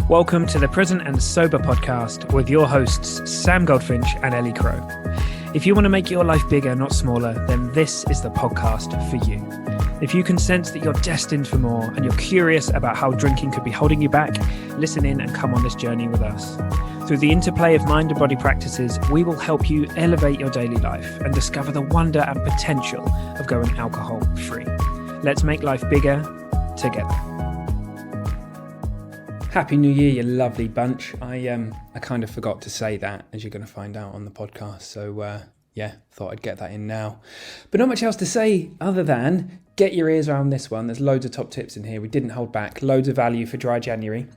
Welcome to the Present and Sober podcast with your hosts, Sam Goldfinch and Ellie Crow. If you want to make your life bigger, not smaller, then this is the podcast for you. If you can sense that you're destined for more and you're curious about how drinking could be holding you back, listen in and come on this journey with us. Through the interplay of mind and body practices, we will help you elevate your daily life and discover the wonder and potential of going alcohol-free. Let's make life bigger together. Happy New Year, you lovely bunch. I kind of forgot to say that, as you're going to find out on the podcast. So, thought I'd get that in now. But not much else to say other than get your ears around this one. There's loads of top tips in here. We didn't hold back. Loads of value for dry January.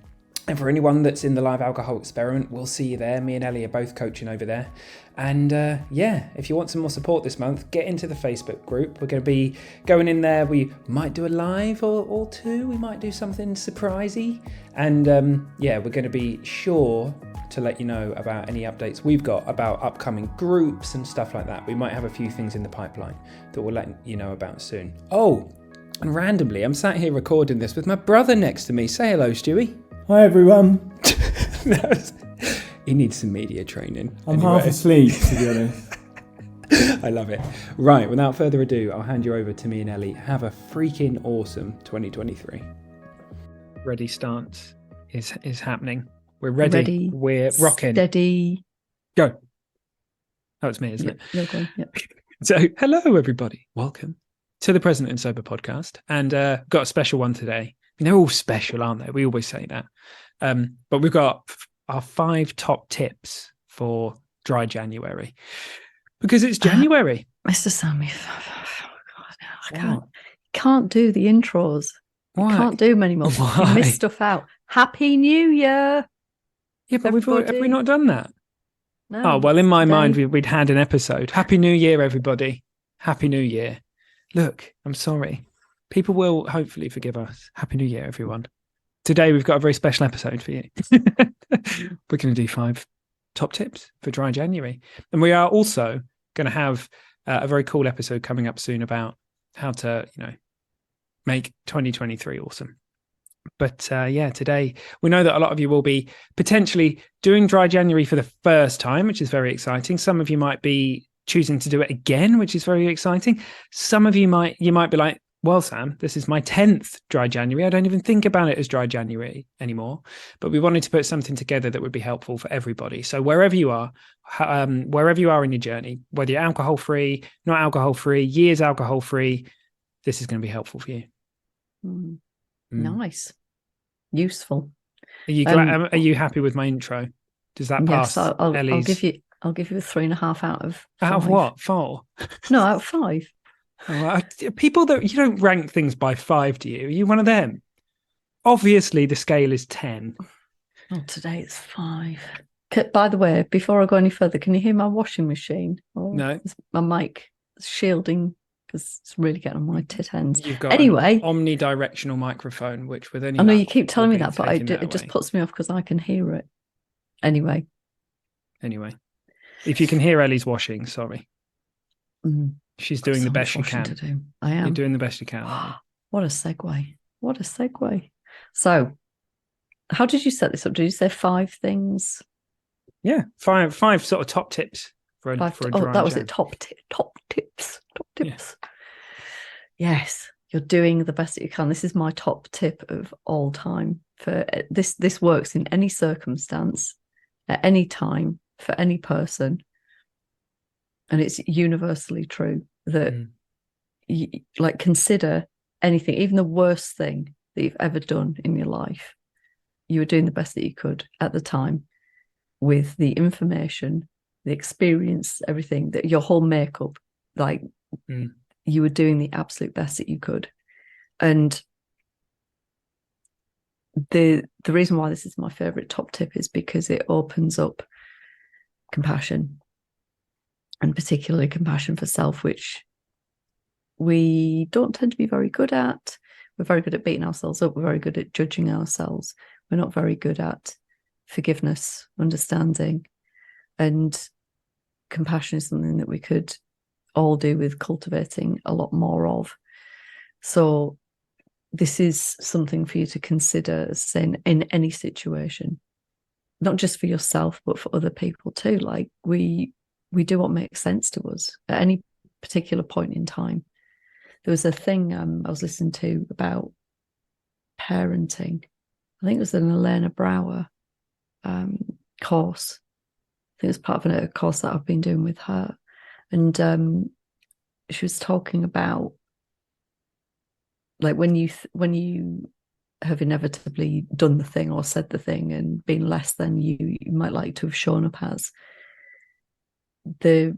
And for anyone that's in the live alcohol experiment, we'll see you there. Me and Ellie are both coaching over there. And if you want some more support this month, get into the Facebook group. We're going to be going in there. We might do a live or two. We might do something surprisey. And we're going to be sure to let you know about any updates we've got about upcoming groups and stuff like that. We might have a few things in the pipeline that we'll let you know about soon. Oh, and randomly, I'm sat here recording this with my brother next to me. Say hello, Stewie. Hi everyone. He needs some media training. I'm half asleep, to be honest. I love it. Right, without further ado, I'll hand you over to me and Ellie. Have a freaking awesome 2023. Ready stance is happening. We're ready. We're rocking. Steady. Go. Oh, it's me, isn't it? You're going, yep. So, hello everybody. Welcome to the Present and Sober podcast. And got a special one today. I mean, they're all special, aren't they? We always say that. But we've got our 5 top tips for dry January. Because it's January. Mr. Sammy, I can't do the intros. Why? I can't do many more. Why? You missed stuff out. Happy New Year. Yeah, but have we not done that? No, Oh, well, in my today. mind, we'd had an episode. Happy New Year, everybody. Happy New Year. Look, I'm sorry. People will hopefully forgive us. Happy New Year, everyone. Today, we've got a very special episode for you. We're going to do 5 top tips for dry January. And we are also going to have a very cool episode coming up soon about how to, make 2023 awesome. But today, we know that a lot of you will be potentially doing dry January for the first time, which is very exciting. Some of you might be choosing to do it again, which is very exciting. Some of you might be like, well, Sam, this is my 10th dry January. I don't even think about it as dry January anymore. But we wanted to put something together that would be helpful for everybody. So wherever you are in your journey, whether you're alcohol-free, not alcohol-free, years alcohol-free, this is going to be helpful for you. Nice. Useful. Are you glad, are you happy with my intro? Does that pass? Yes, I'll give you a 3.5 out of 5. Out of what? 4? No, out of 5. Oh, people that you don't rank things by 5, do you? Are you one of them? Obviously, the scale is 10. Oh, today it's 5. By the way, before I go any further, can you hear my washing machine? Oh, No. My mic shielding because it's really getting on my tit ends. You've got anyway, an omnidirectional microphone, which with any I know luck you keep telling me will that, be but taking it that just away. puts me off because I can hear it. Anyway, if you can hear Ellie's washing, sorry. She's doing the best she can. To do. I am. You're doing the best you can. Aren't you? What a segue. So, how did you set this up? Did you say 5 things? Yeah, 5 sort of top tips for a dry that was Jan. it. Top tips. Yeah. Yes, you're doing the best that you can. This is my top tip of all time. For this works in any circumstance, at any time, for any person. And it's universally true that you, consider anything, even the worst thing that you've ever done in your life. You were doing the best that you could at the time with the information, the experience, everything, that your whole makeup, you were doing the absolute best that you could. And the reason why this is my favorite top tip is because it opens up compassion. And particularly compassion for self, which we don't tend to be very good at. We're very good at beating ourselves up. We're very good at judging ourselves. We're not very good at forgiveness, understanding. And compassion is something that we could all do with cultivating a lot more of. So this is something for you to consider as in any situation, not just for yourself, but for other people too. Like we do what makes sense to us at any particular point in time. There was a thing I was listening to about parenting. I think it was an Elena Brower course. I think it was part of a course that I've been doing with her. And she was talking about, like, when you have inevitably done the thing or said the thing and been less than you might like to have shown up as, the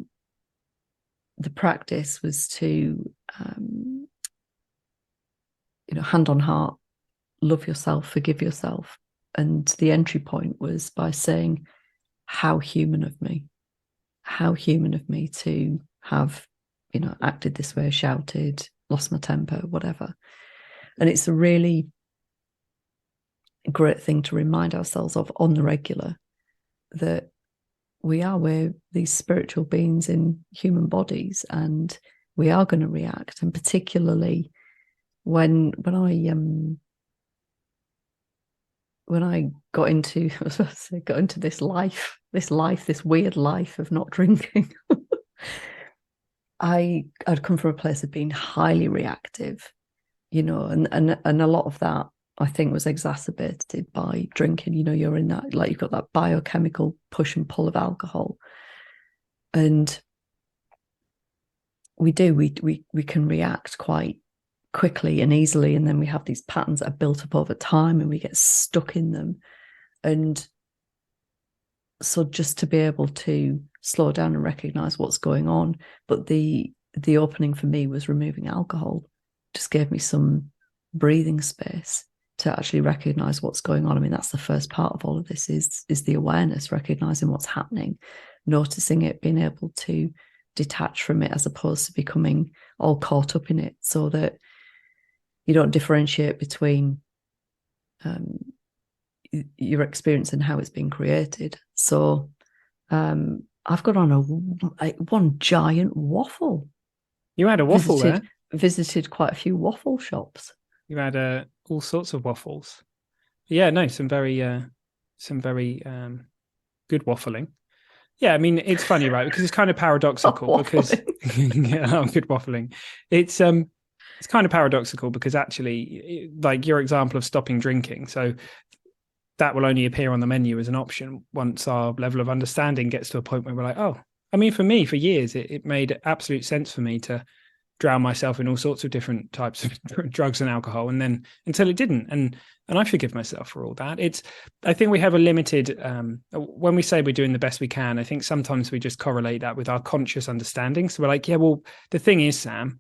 practice was to hand on heart, love yourself, forgive yourself. And the entry point was by saying, how human of me to have, acted this way, shouted, lost my temper, whatever. And it's a really great thing to remind ourselves of on the regular, that we're these spiritual beings in human bodies, and we are going to react. And particularly when I got into this weird life of not drinking, I'd come from a place of being highly reactive, and a lot of that, I think, was exacerbated by drinking. You're in that, like, you've got that biochemical push and pull of alcohol, and we can react quite quickly and easily, and then we have these patterns that are built up over time, and we get stuck in them. And so just to be able to slow down and recognize what's going on. But the opening for me was removing alcohol. Just gave me some breathing space to actually recognize what's going on. I mean, that's the first part of all of this, is the awareness, recognizing what's happening, noticing it, being able to detach from it, as opposed to becoming all caught up in it, so that you don't differentiate between your experience and how it's been created. So I've got on one giant waffle. You had a waffle there? Visited quite a few waffle shops. You had all sorts of waffles. Yeah, no, some very good waffling. Yeah, I mean, it's funny, right? Because it's kind of paradoxical. Because yeah, good waffling. It's kind of paradoxical because actually, like your example of stopping drinking, so that will only appear on the menu as an option once our level of understanding gets to a point where we're like, oh, I mean, for me, for years, it made absolute sense for me to drown myself in all sorts of different types of drugs and alcohol, and then until it didn't, and I forgive myself for all that. I think we have a limited when we say we're doing the best we can, I think sometimes we just correlate that with our conscious understanding. So we're like, yeah, well, the thing is, Sam,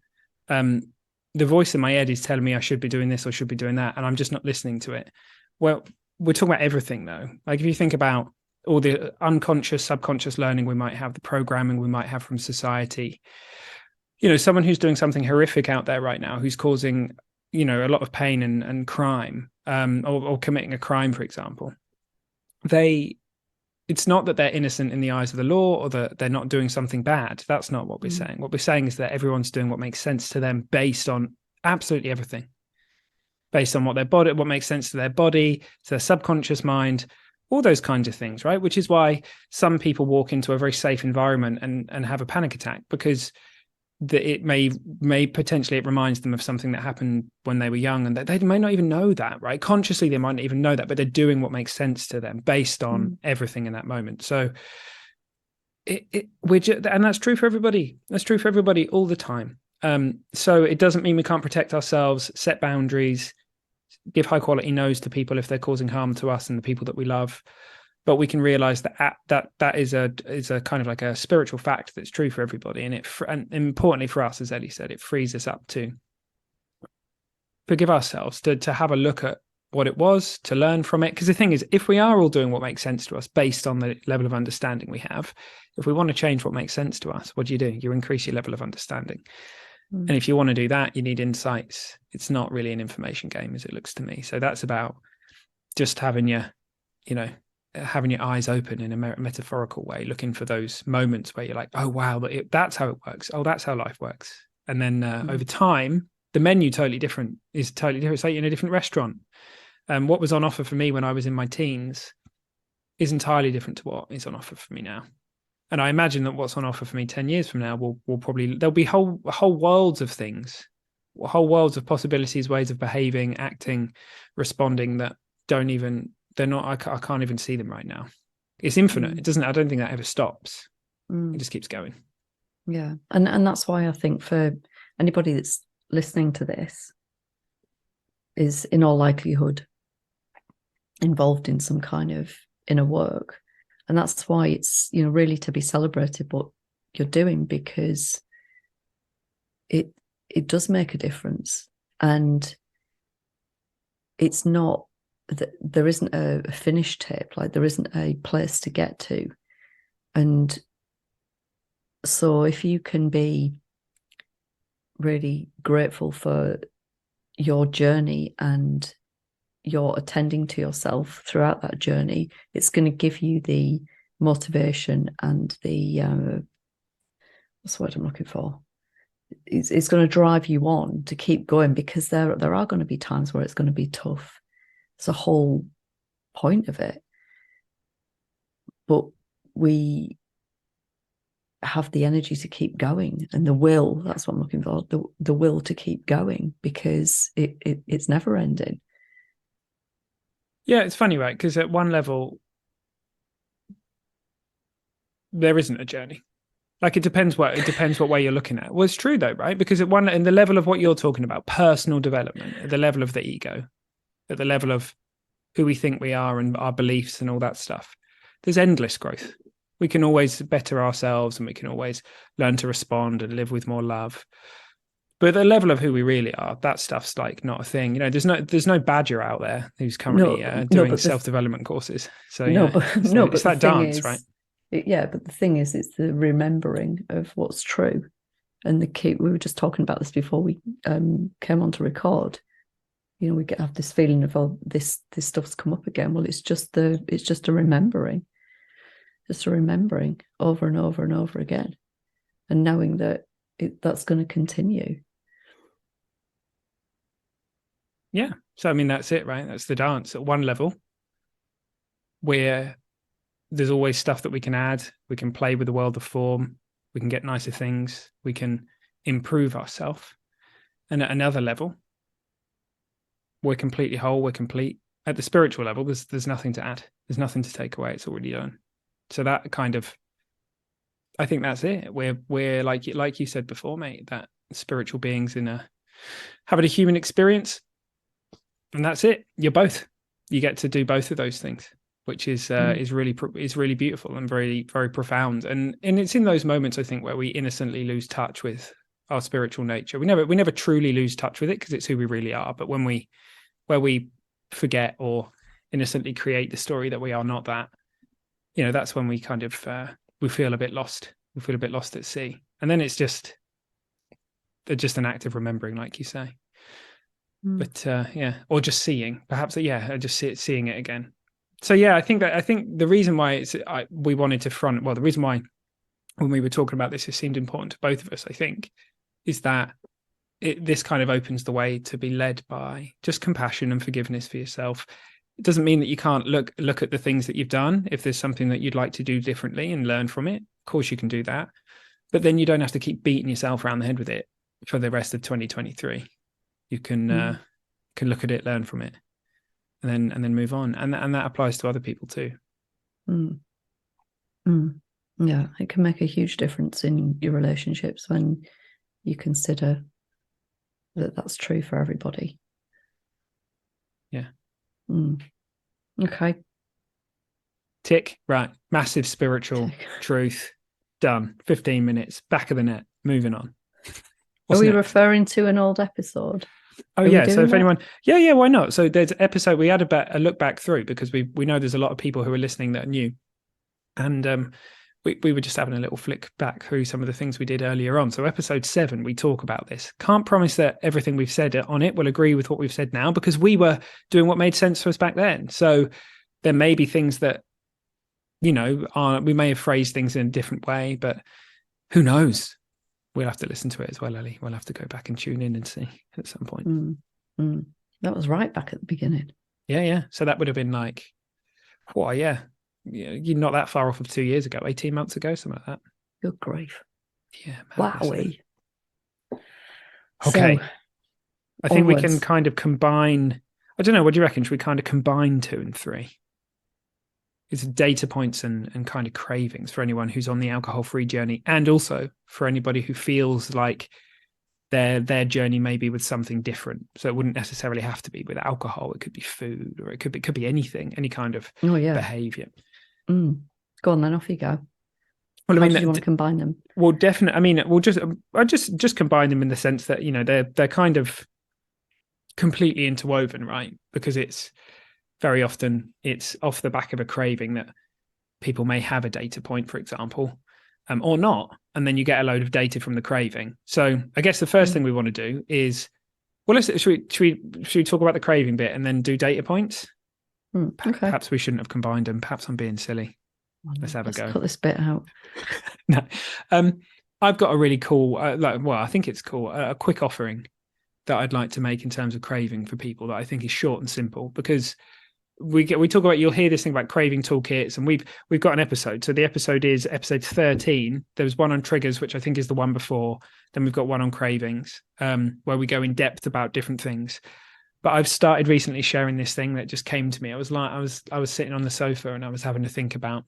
the voice in my head is telling me I should be doing this or should be doing that, and I'm just not listening to it. Well, we're talking about everything though. Like if you think about all the unconscious, subconscious learning we might have, the programming we might have from society, someone who's doing something horrific out there right now, who's causing, a lot of pain and crime, or committing a crime, for example, it's not that they're innocent in the eyes of the law or that they're not doing something bad. That's not what we're saying. What we're saying is that everyone's doing what makes sense to them based on absolutely everything, based on what makes sense to their body, to their subconscious mind, all those kinds of things, right? Which is why some people walk into a very safe environment and have a panic attack, because it may potentially, it reminds them of something that happened when they were young, and they may not even know that, right? Consciously, they might not even know that, but they're doing what makes sense to them based on everything in that moment. So and that's true for everybody. That's true for everybody all the time. So it doesn't mean we can't protect ourselves, set boundaries, give high quality no's to people if they're causing harm to us and the people that we love. But we can realize that is a kind of like a spiritual fact that's true for everybody. And importantly for us, as Ellie said, it frees us up to forgive ourselves, to have a look at what it was, to learn from it. Because the thing is, if we are all doing what makes sense to us based on the level of understanding we have, if we want to change what makes sense to us, what do? You increase your level of understanding. And if you want to do that, you need insights. It's not really an information game, as it looks to me. So that's about just having your eyes open in a metaphorical way, looking for those moments where you're like, oh, wow, that's how it works. Oh, that's how life works. And then over time, The menu is totally different. It's like you're in a different restaurant. What was on offer for me when I was in my teens is entirely different to what is on offer for me now. And I imagine that what's on offer for me 10 years from now will probably, there'll be whole worlds of things, whole worlds of possibilities, ways of behaving, acting, responding that I can't even see them right now. It's infinite. I don't think that ever stops. It just keeps going. Yeah. And that's why I think for anybody that's listening to this is in all likelihood involved in some kind of inner work. And that's why it's, really to be celebrated what you're doing, because it does make a difference. And it's not that there isn't a finish tape, like there isn't a place to get to. And so if you can be really grateful for your journey and you're attending to yourself throughout that journey, it's going to give you the motivation and the what's the word I'm looking for? It's going to drive you on to keep going, because there are going to be times where it's going to be tough. It's the whole point of it. But we have the energy to keep going, and the will, that's what I'm looking for, the will to keep going, because it's never ending. Yeah, it's funny, right? Because at one level, there isn't a journey. Like it depends what way you're looking at. Well, it's true though, right? Because at in the level of what you're talking about, personal development, at the level of the ego, at the level of who we think we are and our beliefs and all that stuff, there's endless growth. We can always better ourselves, and we can always learn to respond and live with more love. But at the level of who we really are, that stuff's like not a thing. There's no badger out there who's currently doing self-development courses. So it's that dance, right? But the thing is, it's the remembering of what's true. And the key, we were just talking about this before we came on to record. We have this feeling of, oh, this stuff's come up again. Well, it's just a remembering. Just a remembering over and over and over again. And knowing that that's going to continue. Yeah. So, I mean, that's it, right? That's the dance at one level, where there's always stuff that we can add. We can play with the world of form. We can get nicer things. We can improve ourselves. And at another level, we're completely whole. We're complete. At the spiritual level, there's nothing to add. There's nothing to take away. It's already done. So that kind of, I think that's it. We're like you said before, mate, that spiritual beings having a human experience, and that's it. You're both. You get to do both of those things, which is really beautiful and very, very profound. And it's in those moments, I think, where we innocently lose touch with our spiritual nature. We never truly lose touch with it, because it's who we really are. But where we forget or innocently create the story that we are not that, that's when we kind of we feel a bit lost. We feel a bit lost at sea. And then it's just an act of remembering, like you say. But or just seeing, perhaps, just seeing it again. So I think the reason why we wanted to the reason why when we were talking about this, it seemed important to both of us, I think, is that this kind of opens the way to be led by just compassion and forgiveness for yourself. It doesn't mean that you can't look at the things that you've done. If there's something that you'd like to do differently and learn from it, of course you can do that. But then you don't have to keep beating yourself around the head with it for the rest of 2023. You can look at it, learn from it, and then move on. And that applies to other people too. Yeah, it can make a huge difference in your relationships when you consider that that's true for everybody. Yeah. Okay. Tick. Right. Massive spiritual truth. Done. 15 minutes. Back of the net. Moving on. Are we referring to an old episode? Oh, yeah. So if anyone, why not? So there's an episode we had a look back through, because we know there's a lot of people who are listening that are new. And we were just having a little flick back through some of the things we did earlier on. So episode 7, we talk about this. Can't promise that everything we've said on it will agree with what we've said now, because we were doing what made sense to us back then. So there may be things that, we may have phrased things in a different way, but who knows? We'll have to listen to it as well, Ellie. We'll have to go back and tune in and see at some point. That was right back at the beginning. Yeah. So that would have been like, you're not that far off of 2 years ago, 18 months ago, something like that. Good grief. Yeah. Wowie. Okay. So, I think we can onwards. kind of combine. I don't know. What do you reckon? Should we kind of combine 2 and 3? It's data points and kind of cravings for anyone who's on the alcohol-free journey, and also for anybody who feels like their journey may be with something different. So it wouldn't necessarily have to be with alcohol. It could be food, or it could be anything, any kind of behavior. Go on then, off you go. Well, How do you want to combine them? Well, definitely. I mean, I just combine them in the sense that, you know, they're kind of completely interwoven, right? Because it's very often it's off the back of a craving that people may have a data point, for example, or not, and then you get a load of data from the craving. So I guess the first thing we want to do is, well, should we talk about the craving bit and then do data points? Okay. Perhaps we shouldn't have combined them. Perhaps I'm being silly. Let's have a go. Cut this bit out. No, I've got a really cool, I think it's cool, a quick offering that I'd like to make in terms of craving for people that I think is short and simple, because we talk about, you'll hear this thing about craving toolkits, and we've got an episode. So the episode is episode 13. There was one on triggers, which I think is the one before. Then we've got one on cravings, where we go in depth about different things. But I've started recently sharing this thing that just came to me. I was sitting on the sofa and I was having to think about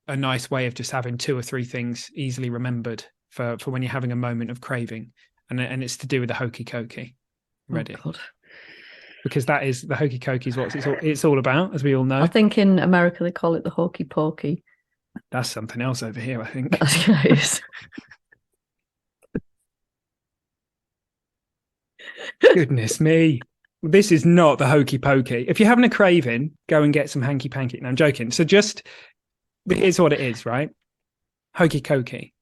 a nice way of just having 2 or 3 things easily remembered for when you're having a moment of craving, and it's to do with the hokey cokey. Ready? Oh, God. Because that is the hokey cokey is what it's all about, as we all know. I think in America they call it the hokey pokey. That's something else over here, I think. Yes. Goodness me. This is not the hokey pokey. If you're having a craving, go and get some hanky panky. No, I'm joking. So here's what it is, right? Hokey cokey.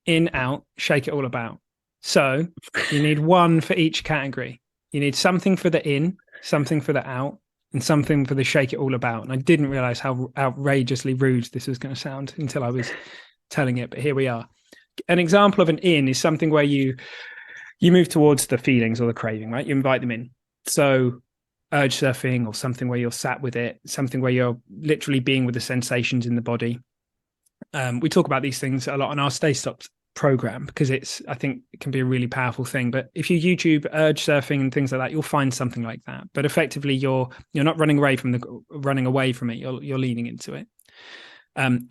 In, out, shake it all about. So you need one for each category. You need something for the in, something for the out, and something for the shake it all about. And I didn't realize how outrageously rude this was going to sound until I was telling it, but here we are. An example of an in is something where you move towards the feelings or the craving, right? You invite them in. So urge surfing, or something where you're sat with it, something where you're literally being with the sensations in the body. We talk about these things a lot on our Stay Stopped program, because I think it can be a really powerful thing. But if you YouTube urge surfing and things like that, you'll find something like that. But effectively, you're not running away from it. You're leaning into it.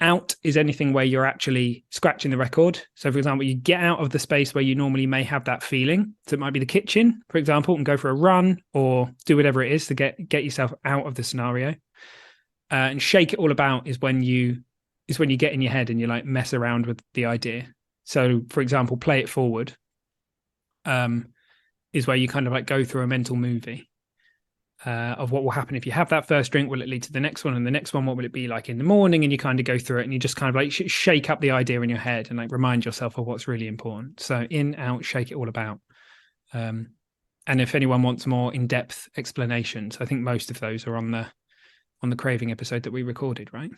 Out is anything where you're actually scratching the record. So, for example, you get out of the space where you normally may have that feeling. So it might be the kitchen, for example, and go for a run or do whatever it is to get yourself out of the scenario. And shake it all about is when you get in your head and you like mess around with the idea. So, for example, play it forward is where you kind of like go through a mental movie of what will happen if you have that first drink. Will it lead to the next one? And the next one, what will it be like in the morning? And you kind of go through it and you just kind of like shake up the idea in your head and like remind yourself of what's really important. So in, out, shake it all about. And if anyone wants more in-depth explanations, I think most of those are on the craving episode that we recorded, right?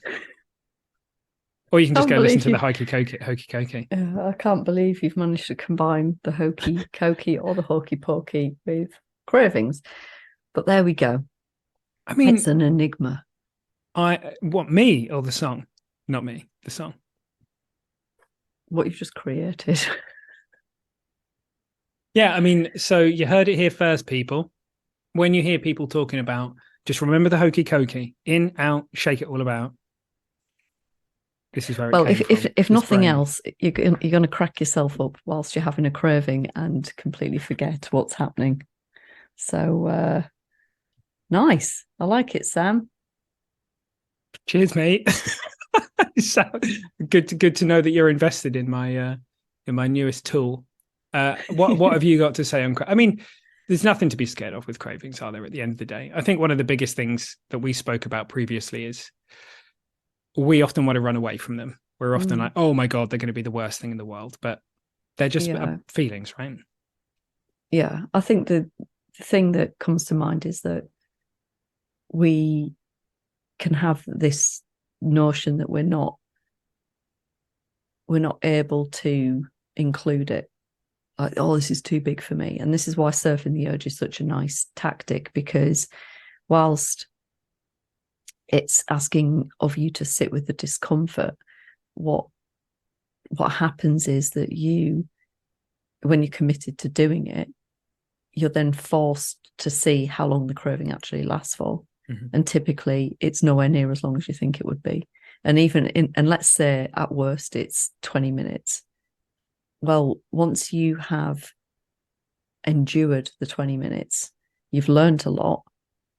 Or you can just go listen to the hokey cokey. I can't believe you've managed to combine the hokey cokey or the hokey pokey with cravings. But there we go. I mean, it's an enigma. Me or the song? Not me, the song. What you've just created. Yeah, I mean, so you heard it here first, people. When you hear people talking about, just remember the hokey cokey. In, out, shake it all about. This is where it came from. If nothing else, you're going to crack yourself up whilst you're having a craving and completely forget what's happening. So nice. I like it, Sam. Cheers, mate. So, good to know that you're invested in my newest tool. What have you got to say on? I mean, there's nothing to be scared of with cravings, are there? At the end of the day, I think one of the biggest things that we spoke about previously is we often want to run away from them. We're often like, oh my God, they're going to be the worst thing in the world. But they're just feelings, right? Yeah. I think the thing that comes to mind is that we can have this notion that we're not able to include it. Like, oh, this is too big for me. And this is why surfing the urge is such a nice tactic, because whilst it's asking of you to sit with the discomfort, what happens is that you, when you're committed to doing it, you're then forced to see how long the craving actually lasts for. Mm-hmm. And typically it's nowhere near as long as you think it would be. And and let's say at worst it's 20 minutes. Well, once you have endured the 20 minutes, you've learned a lot,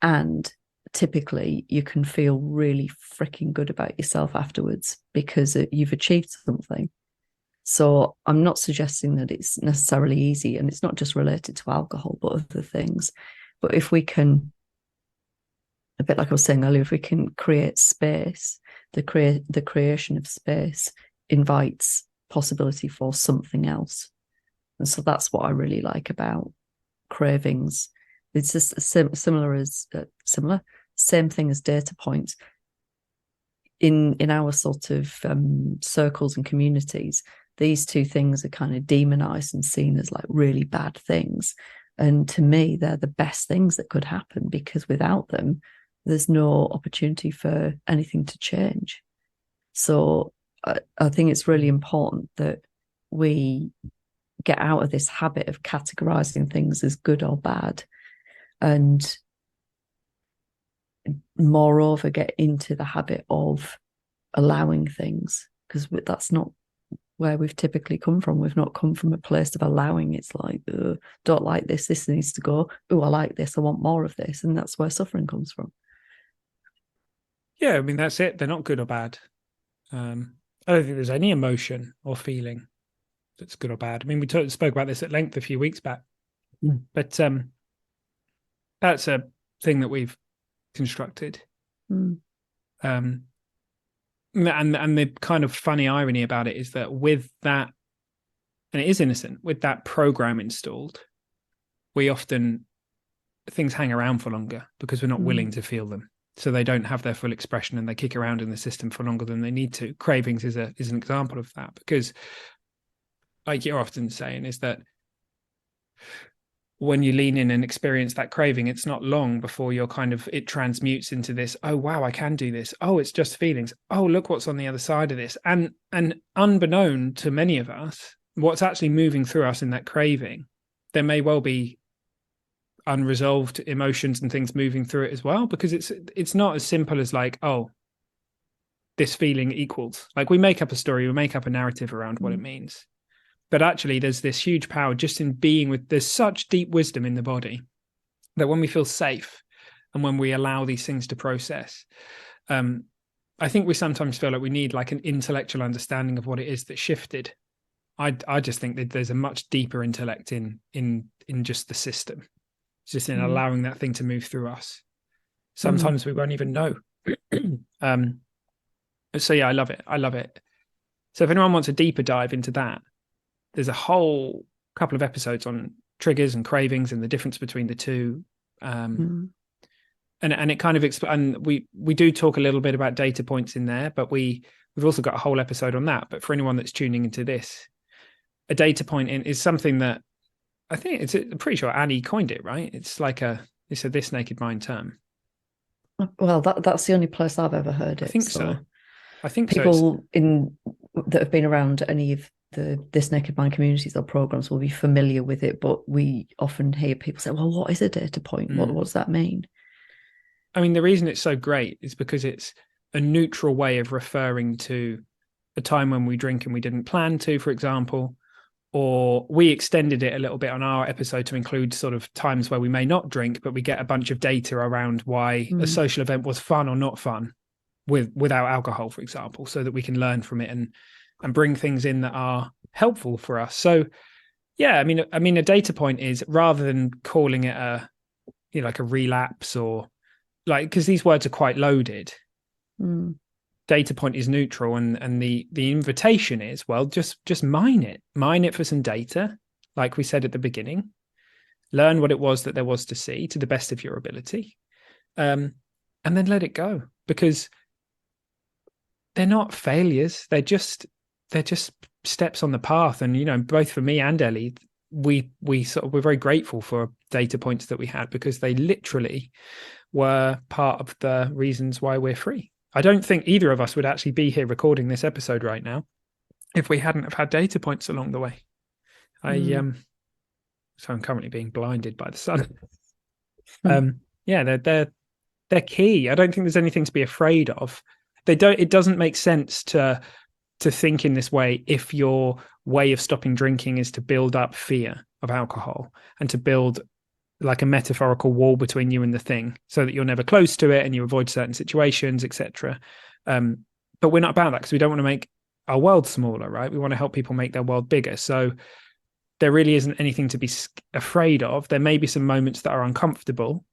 and typically you can feel really freaking good about yourself afterwards because you've achieved something. So I'm not suggesting that it's necessarily easy, and it's not just related to alcohol, but other things. But if we can, a bit like I was saying earlier, if we can create space, the creation of space invites possibility for something else. And so that's what I really like about cravings. It's just same thing as data points. In our sort of circles and communities, these two things are kind of demonized and seen as like really bad things. And to me, they're the best things that could happen, because without them, there's no opportunity for anything to change. So I think it's really important that we get out of this habit of categorizing things as good or bad, and moreover get into the habit of allowing things, because that's not where we've typically come from. We've not come from a place of allowing. It's like, don't like this needs to go. Oh, I like this, I want more of this. And that's where suffering comes from. Yeah, I mean, that's it. They're not good or bad. I don't think there's any emotion or feeling that's good or bad. I mean, we spoke about this at length a few weeks back, but that's a thing that we've constructed. And the kind of funny irony about it is that with that, and it is innocent, with that program installed, things hang around for longer because we're not willing to feel them. So they don't have their full expression, and they kick around in the system for longer than they need to. Cravings is an example of that, because like you're often saying, is that when you lean in and experience that craving, it's not long before it transmutes into this, oh, wow, I can do this. Oh, it's just feelings. Oh, look what's on the other side of this. And unbeknown to many of us, what's actually moving through us in that craving, there may well be unresolved emotions and things moving through it as well, because it's not as simple as like, oh, this feeling equals, like we make up a story, we make up a narrative around what it means. But actually there's this huge power just in being there's such deep wisdom in the body that when we feel safe and when we allow these things to process, I think we sometimes feel like we need like an intellectual understanding of what it is that shifted. I just think that there's a much deeper intellect in just the system, just in allowing that thing to move through us. Sometimes we won't even know. So yeah, I love it. So if anyone wants a deeper dive into that, there's a whole couple of episodes on triggers and cravings and the difference between the two. And it kind of and we do talk a little bit about data points in there, but we've also got a whole episode on that. But for anyone that's tuning into this, a data point is something that I think I'm pretty sure Annie coined it, right? It's like it's a This Naked Mind term. Well, that's the only place I've ever heard it. I think so. I think people that have been around any of the This Naked Mind communities or programs will be familiar with it, but we often hear people say, well, what is a data point? What does that mean? I mean, the reason it's so great is because it's a neutral way of referring to a time when we drink and we didn't plan to, for example, or we extended it a little bit on our episode to include sort of times where we may not drink, but we get a bunch of data around why a social event was fun or not fun without alcohol, for example, so that we can learn from it and bring things in that are helpful for us. So yeah, I mean, a data point is, rather than calling it like a relapse or like, because these words are quite loaded. Data point is neutral, and the invitation is, well, just mine it for some data, like we said at the beginning. Learn what it was that there was to see to the best of your ability, and then let it go, because they're not failures. They're just steps on the path. And, you know, both for me and Ellie, we're very grateful for data points that we had, because they literally were part of the reasons why we're free. I don't think either of us would actually be here recording this episode right now if we hadn't have had data points along the way. So I'm currently being blinded by the sun. Yeah, they're key. I don't think there's anything to be afraid of. It doesn't make sense to think in this way if your way of stopping drinking is to build up fear of alcohol and to build like a metaphorical wall between you and the thing, so that you're never close to it and you avoid certain situations, etc. But we're not about that, because we don't want to make our world smaller, right? We want to help people make their world bigger. So there really isn't anything to be afraid of. There may be some moments that are uncomfortable,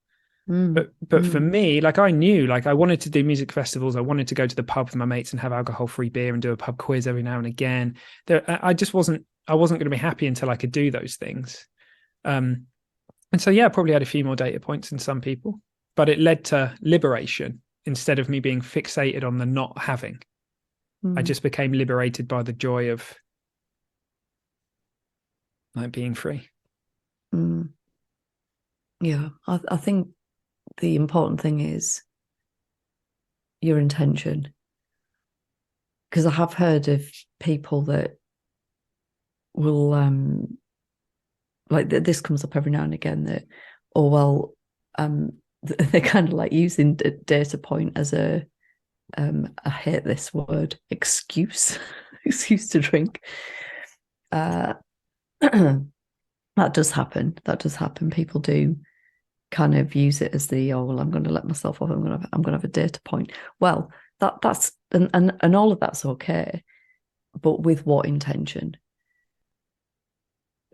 but for me, like, I knew, like, I wanted to do music festivals. I wanted to go to the pub with my mates and have alcohol-free beer and do a pub quiz every now and again. I wasn't going to be happy until I could do those things. And so, yeah, I probably had a few more data points than some people, but it led to liberation instead of me being fixated on the not having. I just became liberated by the joy of like being free. Yeah, I think the important thing is your intention, because I have heard of people that will like this comes up every now and again, that they're kind of like using data point as a I hate this word, excuse to drink. That does happen. People do kind of use it as the, I'm going to let myself off, I'm going to have a data point. Well, that's and all of that's okay, but with what intention?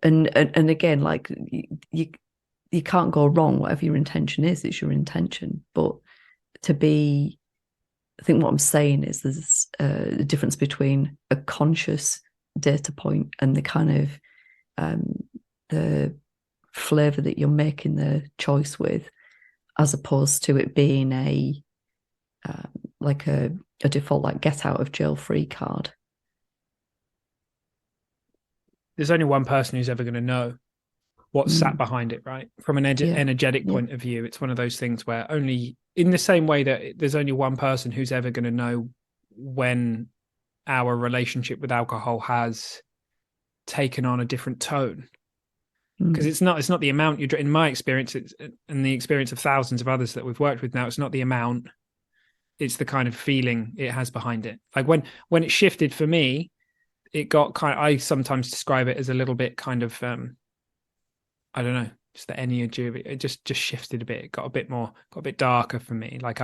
And again, like, you can't go wrong. Whatever your intention is, it's your intention. But I think what I'm saying is there's a difference between a conscious data point and the kind of the flavor that you're making the choice with, as opposed to it being a default, like, get out of jail free card. There's only one person who's ever going to know what's sat behind it, right? From an energetic point of view, it's one of those things where only, in the same way that there's only one person who's ever going to know when our relationship with alcohol has taken on a different tone. Because it's not the amount you drink. In my experience, and the experience of thousands of others that we've worked with now, it's not the amount, it's the kind of feeling it has behind it. Like when it shifted for me, it got I sometimes describe it as a little bit kind of I don't know, just the energy of it. It just shifted a bit. It got a bit darker for me. Like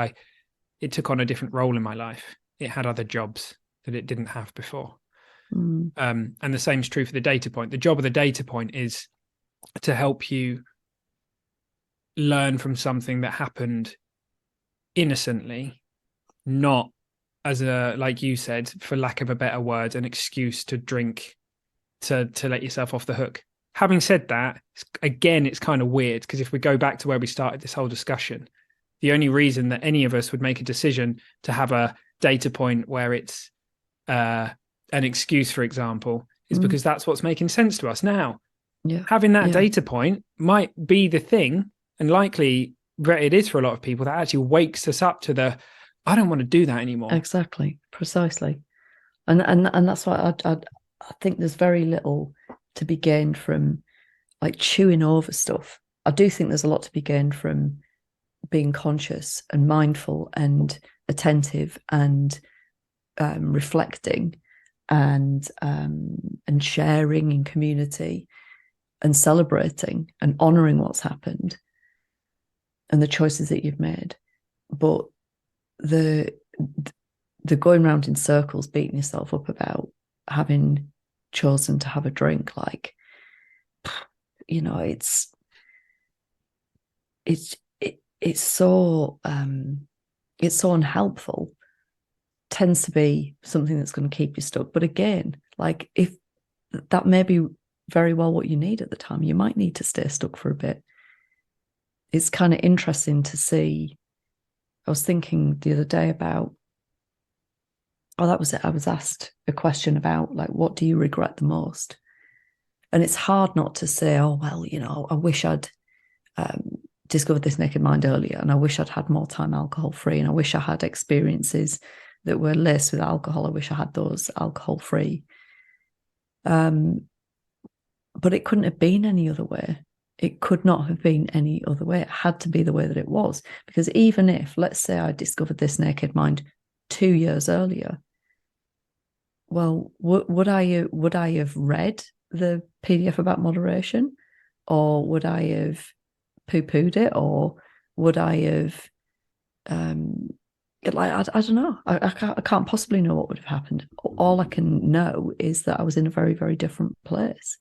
it took on a different role in my life. It had other jobs that it didn't have before. And the same is true for the data point. The job of the data point is to help you learn from something that happened innocently, not as a, like you said, for lack of a better word, an excuse to drink to let yourself off the hook. Having said that, again, it's kind of weird, because if we go back to where we started this whole discussion, the only reason that any of us would make a decision to have a data point where it's an excuse, for example, is because that's what's making sense to us now. Having that data point might be the thing, and likely it is for a lot of people, that actually wakes us up to the, I don't want to do that anymore. Exactly, precisely. And that's why I think there's very little to be gained from like chewing over stuff. I do think there's a lot to be gained from being conscious and mindful and attentive and reflecting and sharing in community and celebrating and honoring what's happened and the choices that you've made. But the going around in circles, beating yourself up about having chosen to have a drink, like, you know, it's so unhelpful. Tends to be something that's going to keep you stuck. But again, like, if that may be very well what you need at the time, you might need to stay stuck for a bit. It's kind of interesting to see. I was thinking the other day about Oh, that was it. I was asked a question about like, what do you regret the most? And it's hard not to say, oh, well, I wish I'd discovered this naked mind earlier, and I wish I'd had more time alcohol free, and I wish I had experiences that were laced with alcohol. I wish I had those alcohol free. But it couldn't have been any other way. It could not have been any other way. It had to be the way that it was. Because even if, let's say, I discovered this naked mind 2 years earlier, well, would I have read the PDF about moderation, or would I have poo-pooed it, or would I have I don't know. I can't possibly know what would have happened. All I can know is that I was in a very, very different place,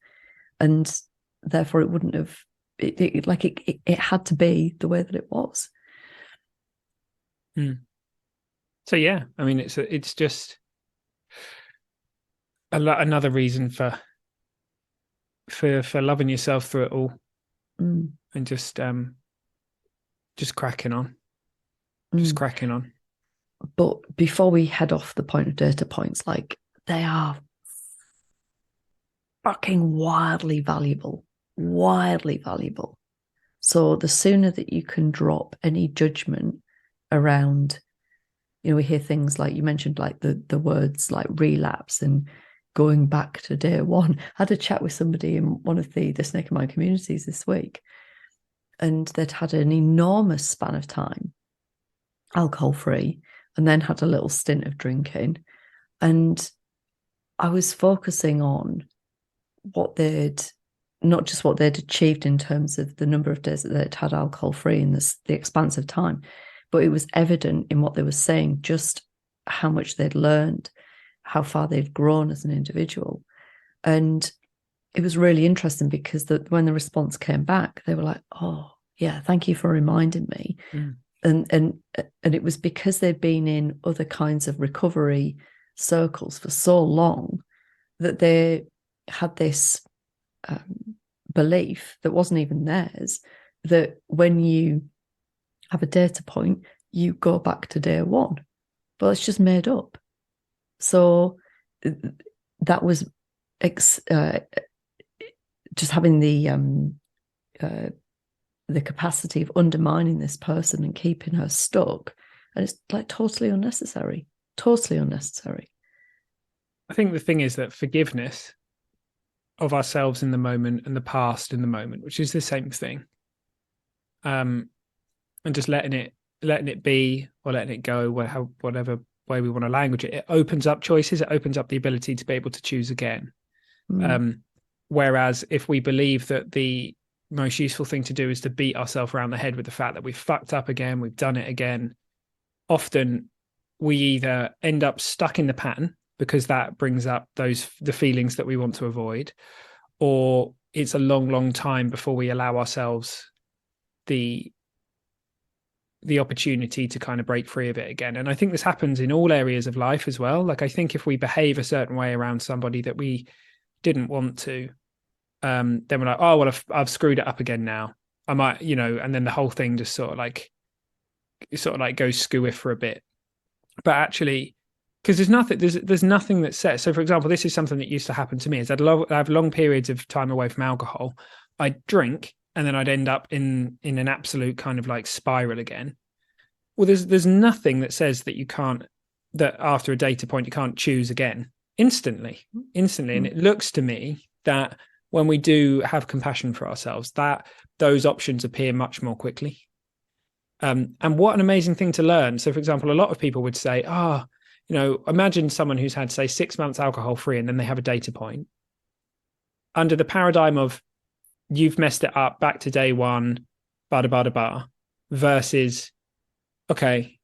and therefore it wouldn't have. It had to be the way that it was. So yeah, I mean, it's just another reason for loving yourself through it all, and just cracking on, cracking on. But before we head off the point of data points, like, they are fucking wildly valuable. So the sooner that you can drop any judgment around, we hear things like you mentioned, like the words like relapse and going back to day one. I had a chat with somebody in one of the Naked Mind communities this week, and they'd had an enormous span of time alcohol free, and then had a little stint of drinking. And I was focusing on not just what they'd achieved in terms of the number of days that they'd had alcohol free in the expanse of time, but it was evident in what they were saying, just how much they'd learned, how far they've grown as an individual. And it was really interesting because when the response came back, they were like, oh yeah, thank you for reminding me. And it was because they'd been in other kinds of recovery circles for so long that they had this belief that wasn't even theirs, that when you have a data point, you go back to day one. Well, it's just made up. So that was just having the capacity of undermining this person and keeping her stuck. And it's like totally unnecessary. I think the thing is that forgiveness of ourselves in the moment and the past in the moment, which is the same thing, and just letting it be, or letting it go, whatever way we want to language it, it opens up choices. It opens up the ability to be able to choose again. Whereas if we believe that the most useful thing to do is to beat ourselves around the head with the fact that we've fucked up again, we've done it again, often we either end up stuck in the pattern because that brings up the feelings that we want to avoid, or it's a long time before we allow ourselves the opportunity to kind of break free of it again. And I think this happens in all areas of life as well. Like, I think if we behave a certain way around somebody that we didn't want to, then we're like, oh, well, I've screwed it up again now. I might, and then the whole thing just sort of like goes skew for a bit. But actually, because there's nothing that says. So, for example, this is something that used to happen to me. Is I'd have long periods of time away from alcohol. I'd drink, and then I'd end up in an absolute kind of like spiral again. Well, there's nothing that says that after a data point you can't choose again instantly. And it looks to me that when we do have compassion for ourselves, that those options appear much more quickly. And what an amazing thing to learn. So, for example, a lot of people would say, imagine someone who's had, say, 6 months alcohol free, and then they have a data point. Under the paradigm of you've messed it up, back to day one, versus, okay,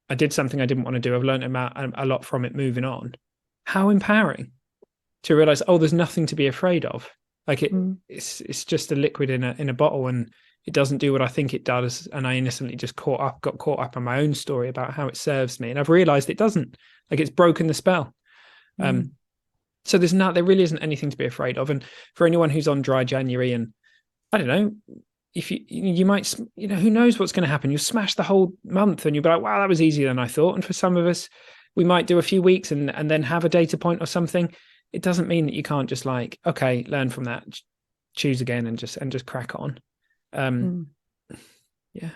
I did something I didn't want to do. I've learned a lot from it, moving on. How empowering to realize, oh, there's nothing to be afraid of. Like it's just a liquid in a bottle, and it doesn't do what I think it does. And I innocently just got caught up in my own story about how it serves me. And I've realized it doesn't. Like, it's broken the spell. So there really isn't anything to be afraid of. And for anyone who's on dry January, and I don't know, if you might, who knows what's going to happen? You'll smash the whole month and you'll be like, wow, that was easier than I thought. And for some of us, we might do a few weeks and then have a data point or something. It doesn't mean that you can't just like, okay, learn from that, choose again and just crack on. Yeah.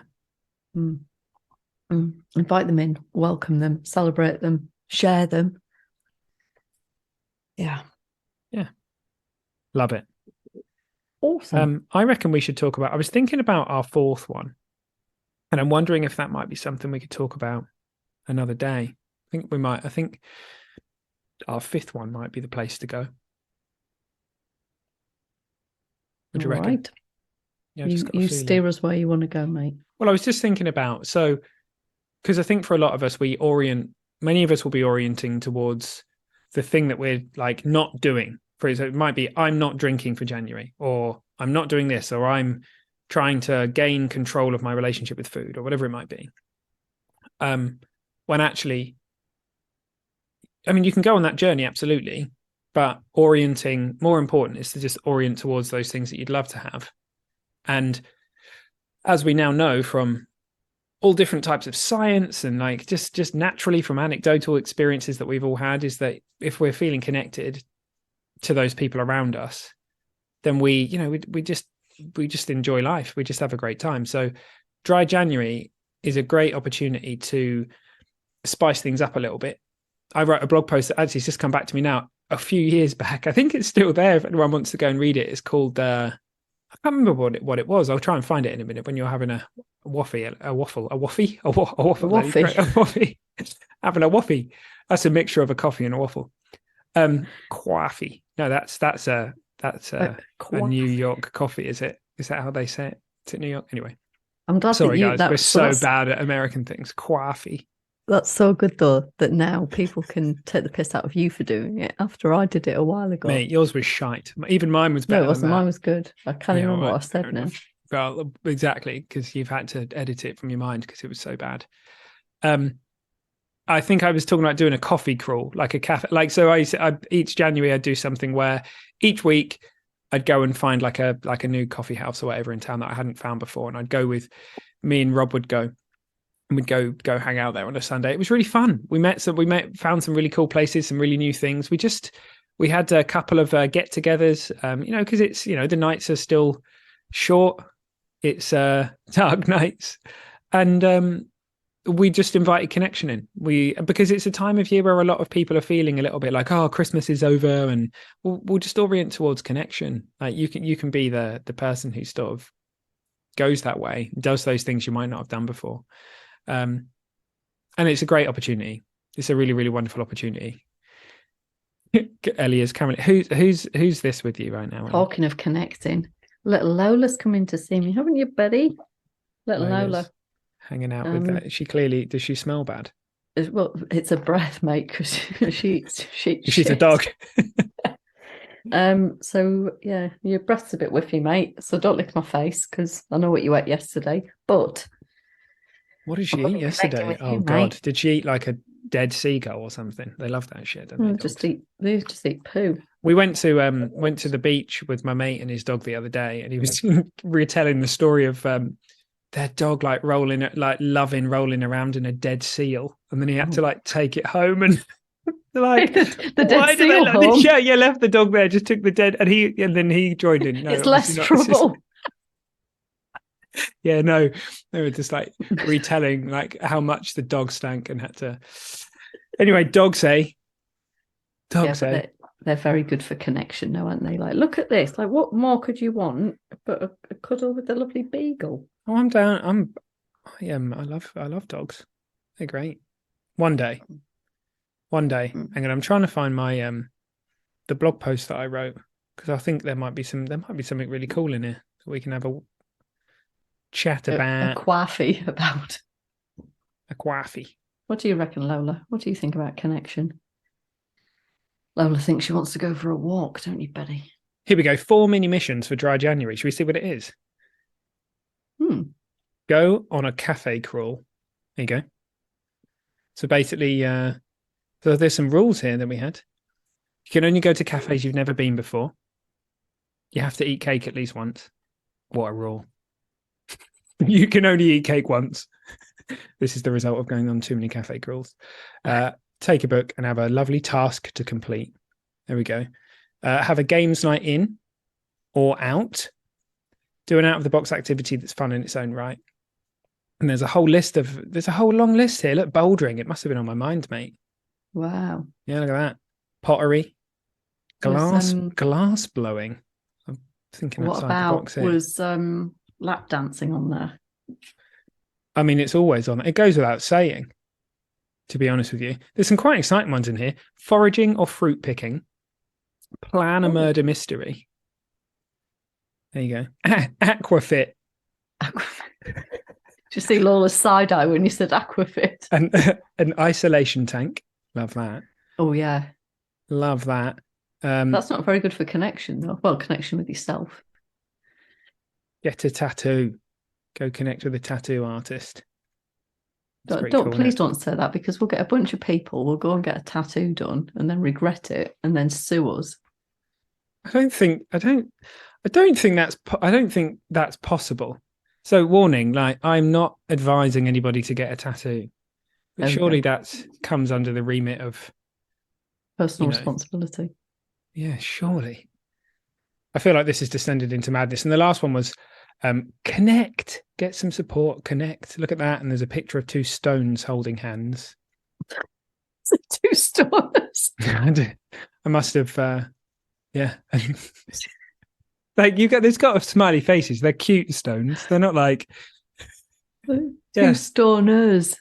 Invite them in, welcome them, celebrate them, share them. Yeah. Love it. Awesome. I reckon we should talk about, I was thinking about our fourth one, and I'm wondering if that might be something we could talk about another day. I think our fifth one might be the place to go. What do you reckon? Right. Yeah, you steer us where you want to go, mate. Well, I was just thinking about, because I think for a lot of us, many of us will be orienting towards the thing that we're like not doing. For example, it might be, I'm not drinking for January, or I'm not doing this, or I'm trying to gain control of my relationship with food, or whatever it might be. When actually, I mean, you can go on that journey, absolutely, but more important is to just orient towards those things that you'd love to have. And as we now know from all different types of science and like just naturally from anecdotal experiences that we've all had, is that if we're feeling connected to those people around us, then we just enjoy life. We just have a great time. So Dry January is a great opportunity to spice things up a little bit. I wrote a blog post that actually has just come back to me now a few years back. I think it's still there if anyone wants to go and read it. It's called I can't remember what it was. I'll try and find it in a minute when you're having a waffle. Having a waffy. That's a mixture of a coffee and a waffle. Coffee. No, that's a New York coffee. Is it? Is that how they say it? Is it New York? Anyway, I'm glad. Sorry, guys. We're so bad at American things. Coffee. That's so good though that now people can take the piss out of you for doing it after I did it a while ago. Mate, yours was shite. Even mine was better. No, it wasn't. Mine was good. I can't remember what I said now. Well, exactly, because you've had to edit it from your mind because it was so bad. I think I was talking about doing a coffee crawl, like a cafe. Like, so I each January I'd do something where each week I'd go and find like a new coffee house or whatever in town that I hadn't found before, and I'd go with me and Rob would go. And we'd go hang out there on a Sunday. It was really fun. Found some really cool places, some really new things. We had a couple of get-togethers, because it's, the nights are still short. It's dark nights, and we just invited connection in. Because it's a time of year where a lot of people are feeling a little bit like, oh, Christmas is over, and we'll just orient towards connection. Like you can be the person who sort of goes that way, does those things you might not have done before. And it's a great opportunity. It's a really, really wonderful opportunity. Ellie is coming. Who's this with you right now, Ellie? Talking of connecting, little Lola's coming to see me, haven't you, Betty? Little Lola hanging out with that. Does she smell bad? Well, it's a breath, mate, because she's a dog. So yeah, your breath's a bit whiffy, mate. So don't lick my face because I know what you ate yesterday. But what did she eat yesterday? Oh God, did she eat like a dead seagull or something? They love that shit, don't they? They just eat poo. We went to the beach with my mate and his dog the other day, and he was retelling the story of their dog rolling around in a dead seal, and then he had to take it home and the dead seal home. Yeah, left the dog there, just took the dead, and then he joined in. No, it's less trouble. Yeah, no, they were just retelling how much the dog stank and had to. Anyway, dogs say. They're very good for connection, now, aren't they? Like, look at this. Like, what more could you want but a cuddle with the lovely beagle? Oh, I'm down. I love dogs. They're great. One day, and I'm trying to find my the blog post that I wrote, because I think there might be something really cool in here that we can have a chat about. A quaffy about. A quaffy. What do you reckon, Lola? What do you think about connection? Lola thinks she wants to go for a walk, don't you, Betty? Here we go. 4 mini missions for Dry January. Should we see what it is? Go on a cafe crawl. There you go. So basically, so there's some rules here that we had. You can only go to cafes you've never been before. You have to eat cake at least once. What a rule. You can only eat cake once. This is the result of going on too many cafe crawls. 2 take a book and have a lovely task to complete. There we go. Have a games night in or out. Do an out of the box activity that's fun in its own right. And there's a whole long list here. Look, bouldering. It must have been on my mind, mate. Wow. Yeah, look at that. Pottery, glass blowing. I'm thinking What outside the box about here. was lap dancing on there? I mean, it's always on. It goes without saying, to be honest with you. There's some quite exciting ones in here. Foraging or fruit picking. Plan a murder mystery. There you go. Aquafit. Did you see Lola's side eye when you said aquafit? And an isolation tank. Love that. Oh yeah. Love that. That's not very good for connection though. Well, connection with yourself. Get a tattoo. Go connect with a tattoo artist. Please don't say that, because we'll get a bunch of people will go and get a tattoo done and then regret it and then sue us. I don't think that's possible. So warning, like, I'm not advising anybody to get a tattoo. But Okay. surely that comes under the remit of Personal responsibility. Yeah, surely. I feel like this has descended into madness. And the last one was connect, get some support, connect. Look at that. And there's a picture of two stones holding hands. Two stones. I must have, yeah. Like there's got smiley faces. They're cute stones. They're not like Two stoners.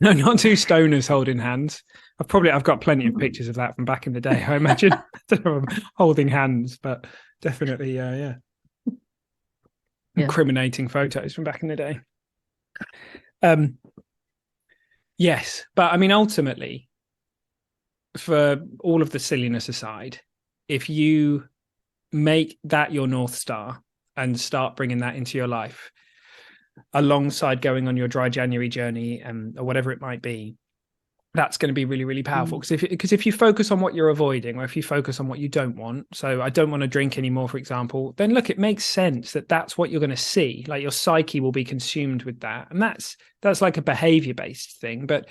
No, not two stoners holding hands. I've got plenty of pictures of that from back in the day, I imagine. Holding hands, but definitely, yeah. Incriminating photos from back in the day. Yes, but I mean, ultimately, for all of the silliness aside, if you make that your North Star and start bringing that into your life, alongside going on your dry January journey or whatever it might be, that's going to be really, really powerful. Because if you focus on what you're avoiding, or if you focus on what you don't want, so I don't want to drink anymore, for example, then look, it makes sense that that's what you're going to see. Like your psyche will be consumed with that. And that's like a behavior-based thing. But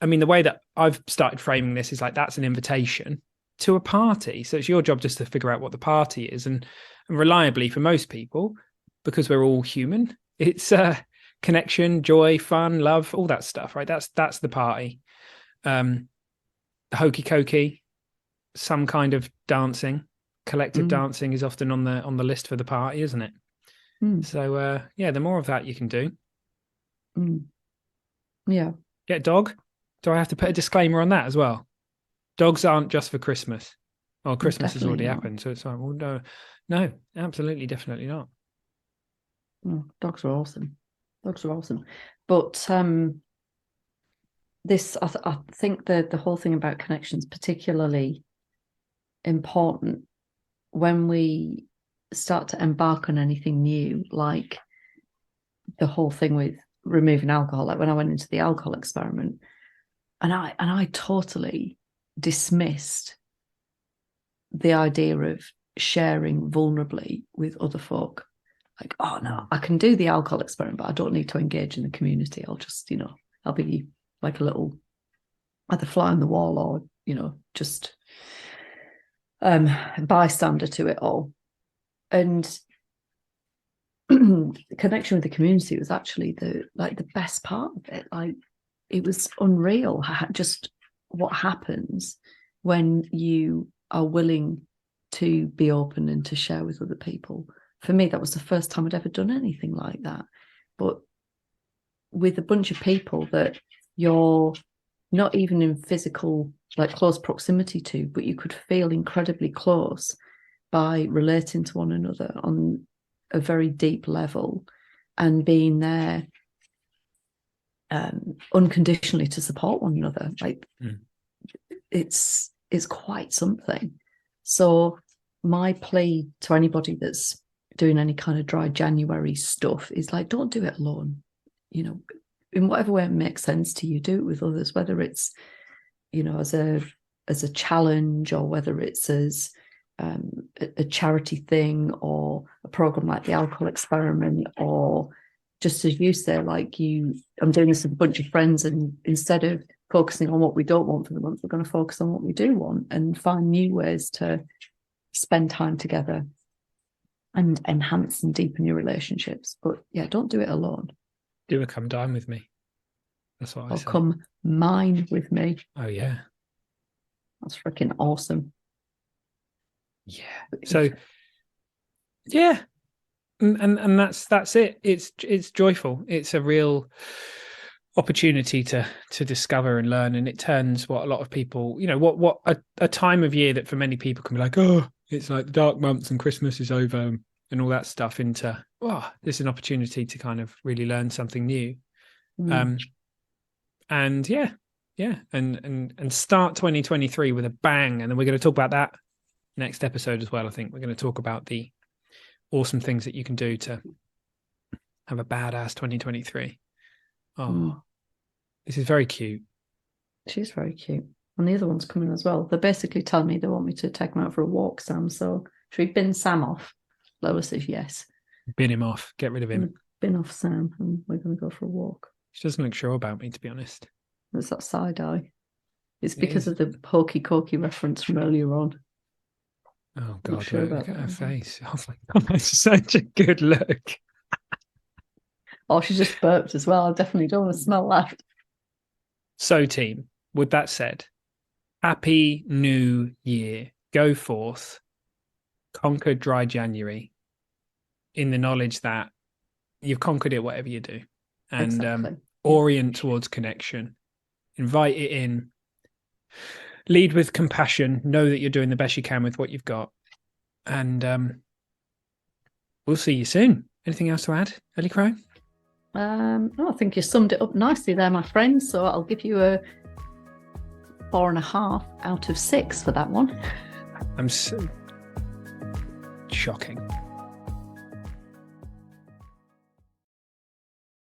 I mean, the way that I've started framing this is like, that's an invitation to a party. So it's your job just to figure out what the party is. And reliably for most people, because we're all human, it's connection, joy, fun, love, all that stuff, right? That's the party. Hokey cokey, some kind of dancing, collective dancing is often on the list for the party, isn't it? So yeah, the more of that you can do. Yeah. Get a dog. Do I have to put a disclaimer on that as well? Dogs aren't just for Christmas. Well, Christmas has already happened, so it's like, well, no, absolutely, definitely not. Oh, dogs are awesome. Dogs are awesome. But this, I think the whole thing about connections particularly important when we start to embark on anything new, like the whole thing with removing alcohol. Like when I went into the alcohol experiment, and I totally dismissed the idea of sharing vulnerably with other folk. Like, oh no, I can do the alcohol experiment, but I don't need to engage in the community. I'll just, I'll be like a little either fly on the wall or, just bystander to it all. And the connection with the community was actually the best part of it. Like, it was unreal just what happens when you are willing to be open and to share with other people. For me, that was the first time I'd ever done anything like that. But with a bunch of people that you're not even in physical, like close proximity to, but you could feel incredibly close by relating to one another on a very deep level and being there unconditionally to support one another. Like it's quite something. So my plea to anybody that's doing any kind of dry January stuff is like, don't do it alone. In whatever way it makes sense to you, do it with others, whether it's, as a challenge, or whether it's as a charity thing, or a program like the alcohol experiment, or just as you say, like I'm doing this with a bunch of friends, and instead of focusing on what we don't want for the month. We're going to focus on what we do want and find new ways to spend time together and enhance and deepen your relationships. But yeah, don't do it alone. Do a come dine with me. That's what I Or say. come mine with me. Oh yeah. That's freaking awesome. Yeah. So yeah. And that's it. It's joyful. It's a real opportunity to discover and learn, and it turns what a lot of people, what a time of year that for many people can be like, oh, it's like the dark months and Christmas is over and all that stuff, into, oh, this is an opportunity to kind of really learn something new. And and start 2023 with a bang. And then we're going to talk about that next episode as well. I think we're going to talk about the awesome things that you can do to have a badass 2023. This is very cute. She's very cute. And the other one's coming as well. They're basically telling me they want me to take them out for a walk, Sam. So should we bin Sam off? Lola says yes. Bin him off. Get rid of him. Bin off Sam, and we're going to go for a walk. She doesn't look sure about me, to be honest. There's that side eye. It's because of the hokey cokey reference from earlier on. Oh God, sure look about at her that. face. Oh my God, that's such a good look. Oh, she just burped as well. I definitely don't want to smell that. So team, with that said, happy new year. Go forth, conquer dry January in the knowledge that you've conquered it, whatever you do. And Exactly. orient towards connection. Invite it in. Lead with compassion. Know that you're doing the best you can with what you've got. And we'll see you soon. Anything else to add, Ellie Crow? No, I think you summed it up nicely there, my friend. So I'll give you a 4.5 out of 6 for that one. I'm so shocking.